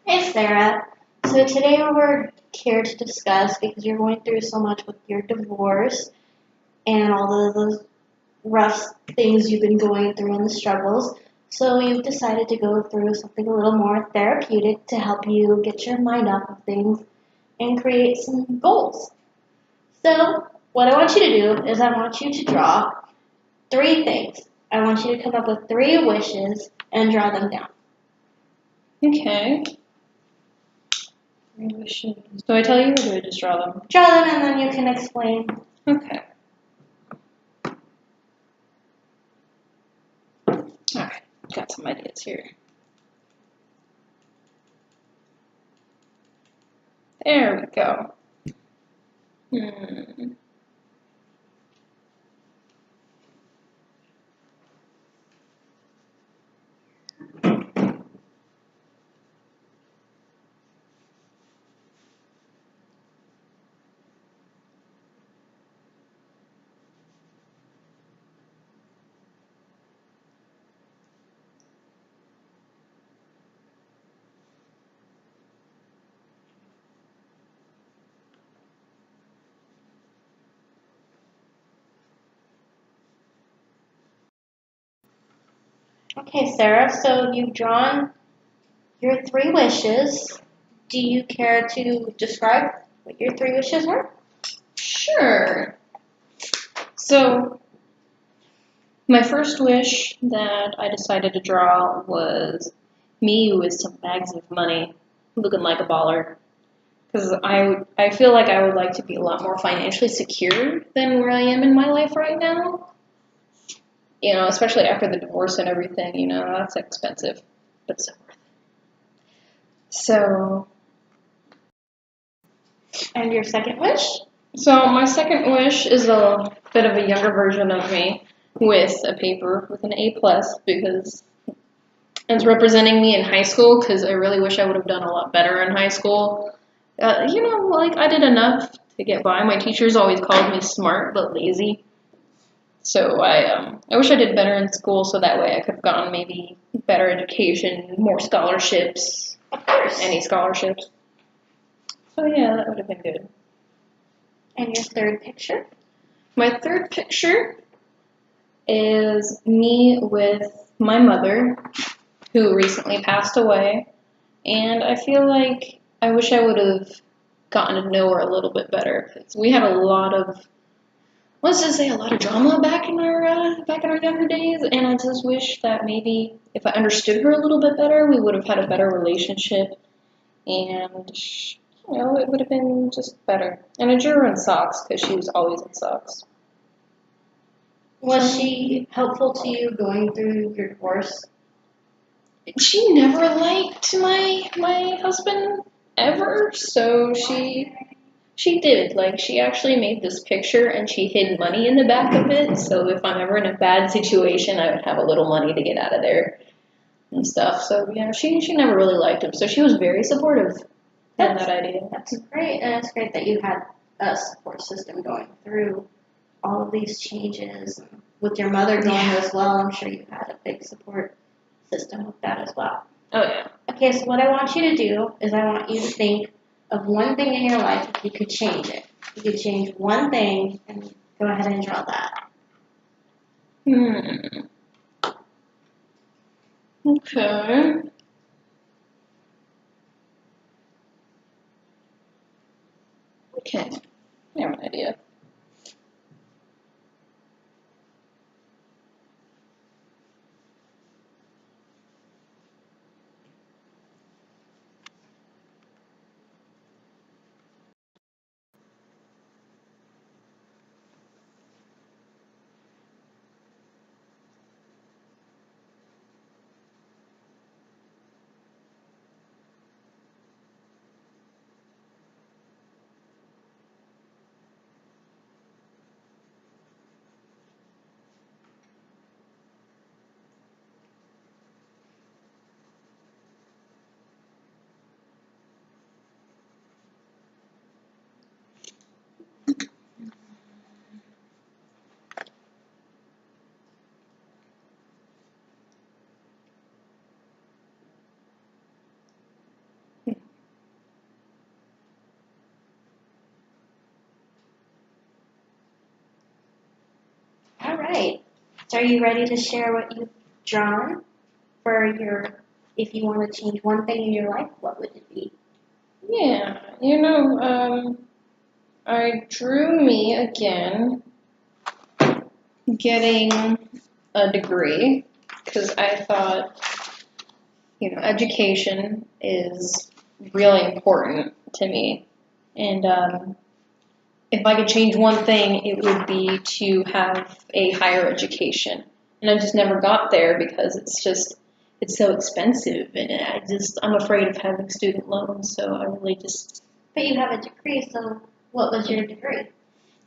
Hey Sarah. So today we're here to discuss because you're going through so much with your divorce and all of those rough things you've been going through and the struggles. So we've decided to go through something a little more therapeutic to help you get your mind off of things and create some goals. So what I want you to do is I want you to draw three things. I want you to come up with three wishes and draw them down. Okay. Three wishes. Do I tell you or do I just draw them? Draw them and then you can explain. Okay. Alright, got some ideas here. There we go. Hmm. Okay, Sarah, so you've drawn your three wishes. Do you care to describe what your three wishes were? Sure. So, my first wish that I decided to draw was me with some bags of money, looking like a baller. Because I feel like I would like to be a lot more financially secure than where I am in my life right now. Especially after the divorce and everything, that's expensive, but so worth it. So, And your second wish? so my second wish is a bit of a younger version of me with a paper with an A plus because it's representing me in high school because I really wish I would have done a lot better in high school. I did enough to get by. My teachers always called me smart but lazy. So I wish I did better in school so that way I could have gotten maybe better education, more scholarships, Of course. any scholarships. So yeah, that would have been good. And your third picture? My third picture is me with my mother, who recently passed away, and I feel like I wish I would have gotten to know her a little bit better because we had a lot of, let's just say, a lot of drama back in our younger days, and I just wish that maybe if I understood her a little bit better, we would have had a better relationship, and it would have been just better. And I drew her in socks because she was always in socks. Was she helpful to you going through your divorce? She never liked my husband ever, so she did. Like, she actually made this picture and she hid money in the back of it, so if I'm ever in a bad situation, I would have a little money to get out of there and stuff. So, yeah, she never really liked him, so she was very supportive in that idea. That's great, and it's great that you had a support system going through all of these changes. With your mother going as well, I'm sure you had a big support system with that as well. Oh, yeah. Okay, so what I want you to do is I want you to think of one thing in your life if you could change it. You could change one thing and go ahead and draw that. Okay. Okay. I have an idea. right. So are you ready to share what you've drawn for if you want to change one thing in your life, what would it be? Yeah, I drew me again getting a degree because I thought, education is really important to me. And if I could change one thing, it would be to have a higher education. And I just never got there because it's so expensive, and I'm afraid of having student loans, so I really just. But you have a degree, so what was your degree?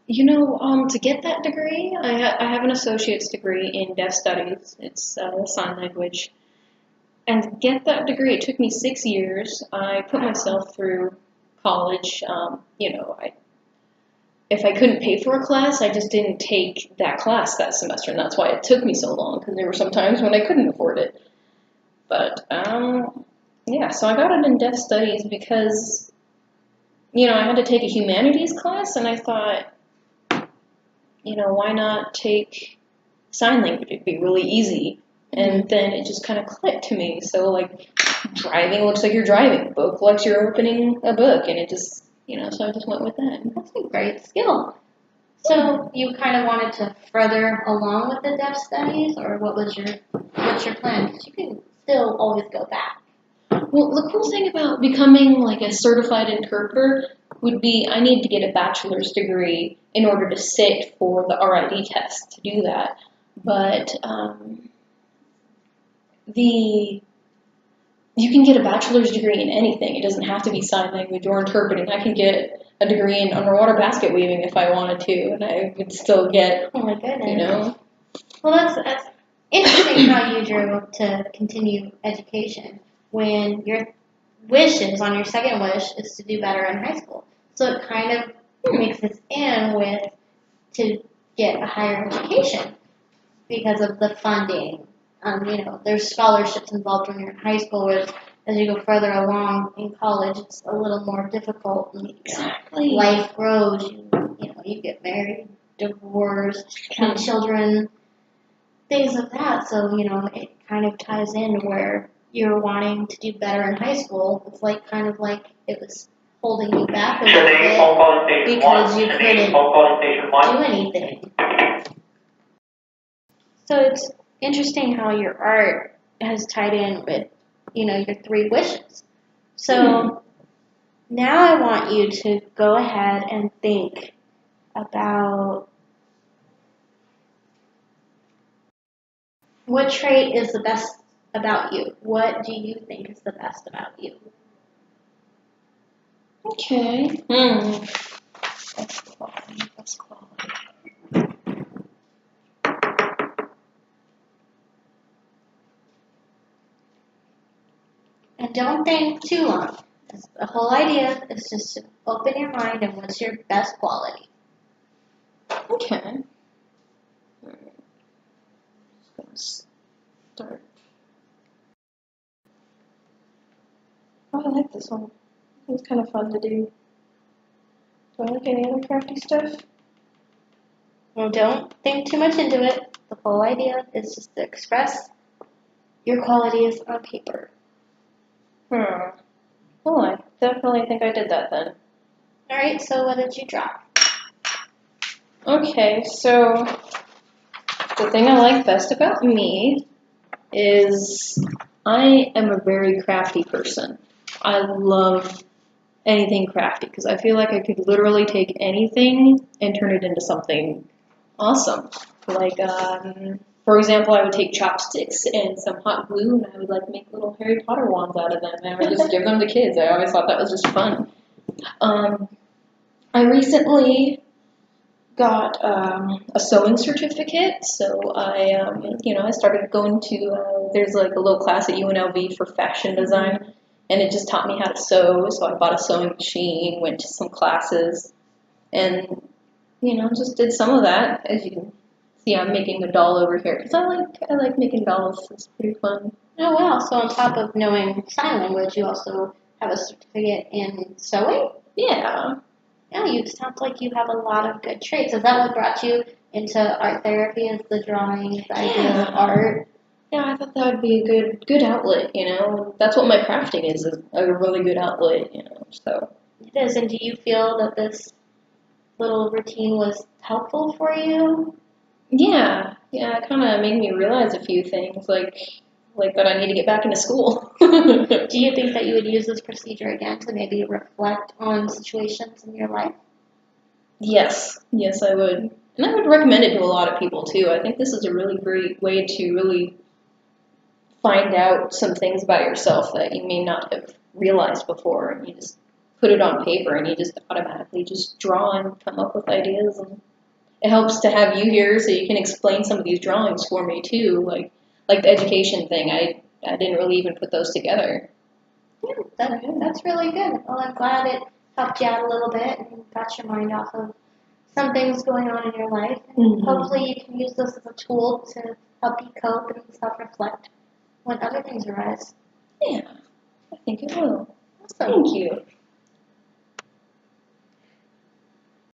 To get that degree, I have an associate's degree in deaf studies. It's sign language. And to get that degree, it took me 6 years. I put myself through college. If I couldn't pay for a class, I just didn't take that class that semester, and that's why it took me so long, because there were some times when I couldn't afford it. But, yeah, so I got it in deaf studies because, I had to take a humanities class, and I thought, why not take sign language? It'd be really easy. And then it just kind of clicked to me. So, driving looks like you're driving. Book looks like you're opening a book. And it just, so I just went with that. That's a great skill. So you kind of wanted to further along with the deaf studies, or what's your plan? Because you can still always go back. Well, the cool thing about becoming a certified interpreter would be I need to get a bachelor's degree in order to sit for the RID test to do that. But you can get a bachelor's degree in anything. It doesn't have to be sign language or interpreting. I can get a degree in underwater basket weaving if I wanted to, and I would still get, oh my goodness. Well, that's interesting how you drew to continue education when your wishes on your second wish is to do better in high school. So it kind of mixes in with to get a higher education because of the funding. There's scholarships involved when you're in high school, whereas as you go further along in college, it's a little more difficult. Exactly. Life grows. You get married, divorced, have children, things of that. So it kind of ties in where you're wanting to do better in high school. It's kind of like it was holding you back a little bit because you couldn't do anything. So it's interesting how your art has tied in with, your 3 wishes. So now I want you to go ahead and think about what trait is the best about you. What do you think is the best about you? Okay. Best quality. And don't think too long. The whole idea is just to open your mind and what's your best quality. Okay. Alright. Just gonna start. Oh, I like this one. It's kind of fun to do. Do I like any other crafty stuff? Well, don't think too much into it. The whole idea is just to express your qualities on paper. Well, I definitely think I did that then. Alright, so what did you draw? Okay, so the thing I like best about me is I am a very crafty person. I love anything crafty because I feel like I could literally take anything and turn it into something awesome. For example, I would take chopsticks and some hot glue, and I would make little Harry Potter wands out of them, and I would just give them to kids. I always thought that was just fun. I recently got a sewing certificate, so I started going to there's a little class at UNLV for fashion design, and it just taught me how to sew. So I bought a sewing machine, went to some classes, and just did some of that. As you can see, I'm making a doll over here because I like making dolls. It's pretty fun. Oh wow! So on top of knowing sign language, you also have a certificate in sewing? Yeah. Yeah, you sound like you have a lot of good traits. Is that what brought you into art therapy is the drawing, the idea of art. Yeah, I thought that would be a good outlet, you know. That's what my crafting is a really good outlet, you know. So It is, and do you feel that this little routine was helpful for you? yeah, it kind of made me realize a few things, like that I need to get back into school. Do you think that you would use this procedure again to maybe reflect on situations in your life? Yes, I would, and I would recommend it to a lot of people too. I think this is a really great way to really find out some things about yourself that you may not have realized before, and you just put it on paper and you just automatically just draw and come up with ideas, and it helps to have you here so you can explain some of these drawings for me too, like the education thing. I didn't really even put those together. Yeah, that's really good. Well, I'm glad it helped you out a little bit and got your mind off of some things going on in your life. And hopefully you can use this as a tool to help you cope and self-reflect when other things arise. Yeah, I think it will. Awesome. Thank you.